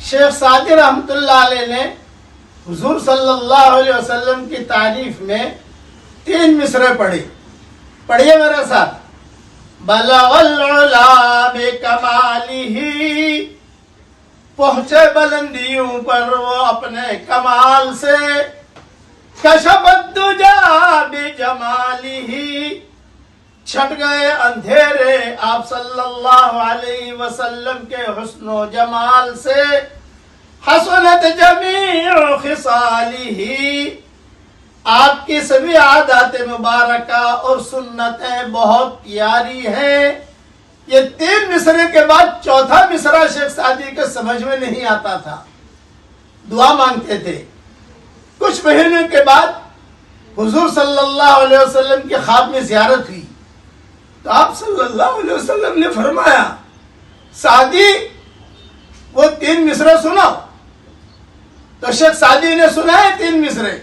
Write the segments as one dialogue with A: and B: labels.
A: شیخ Saadi رحمۃ اللہ علیہ نے حضور صلی اللہ علیہ وسلم کی تعریف میں 3 مصرے پڑھیے میرے ساتھ. بلغ العلا بکمالہ، پہنچے بلندیوں پر وہ اپنے کمال سے. کشف الدجا بجمالہ، چھٹ گئے اندھیرے آپ صلی اللہ علیہ وسلم کے حسن و جمال سے. حسنت جمیع خصالہ، آپ کی سبھی عادات مبارکہ اور سنتیں بہت پیاری ہیں. یہ 3 مصرے کے بعد 4تھا مصرع شیخ سعدی کے سمجھ میں نہیں آتا تھا. دعا مانگتے تھے. کچھ مہینوں کے بعد حضور صلی اللہ علیہ وسلم کی خواب میں زیارت ہوئی تو آپ صلی اللہ علیہ وسلم نے فرمایا سعدی وہ 3 مصرے سنو. تو شیخ سعدی نے سنا ہے 3 مصرے.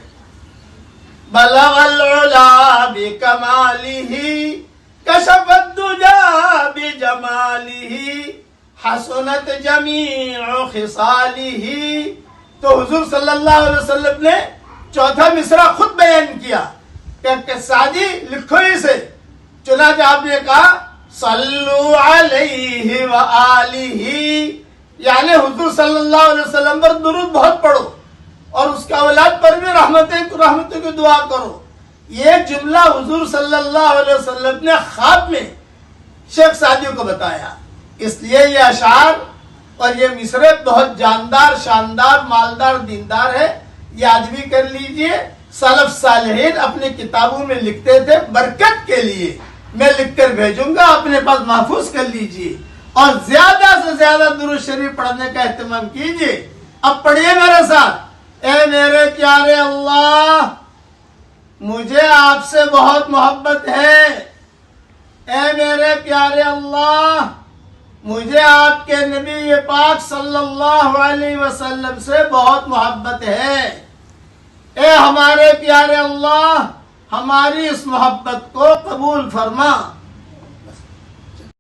A: بلغ العلا بکمالہ، کشف الدجا بجمالہ، حسنت جمیع خصالہ. تو حضور صلی اللہ علیہ وسلم نے 4تھا مصرع خود بیان کیا کہ سعدی لکھو اسے. چنانچہ آپ نے کہا صلو علیہ وآلہ، یعنی حضور صلی اللہ علیہ وسلم پر درود بہت پڑھو اور اس کا اولاد پر بھی رحمتوں کی دعا کرو. یہ جملہ حضور صلی اللہ علیہ وسلم نے خواب میں شیخ سعدی کو بتایا. اس لیے یہ اشعار اور یہ مصرے بہت جاندار، شاندار، مالدار، دیندار ہے. یاد بھی کر لیجئے. سلف صالحین اپنی کتابوں میں لکھتے تھے برکت کے لیے. میں لکھ کر بھیجوں گا، اپنے پاس محفوظ کر لیجئے اور زیادہ سے زیادہ درود شریف پڑھنے کا اہتمام کیجئے. اب پڑھیے میرے ساتھ. اے میرے پیارے اللہ، مجھے آپ سے بہت محبت ہے. اے میرے پیارے اللہ، مجھے آپ کے نبی پاک صلی اللہ علیہ وسلم سے بہت محبت ہے. اے ہمارے پیارے اللہ، ہماری اس محبت کو قبول فرما.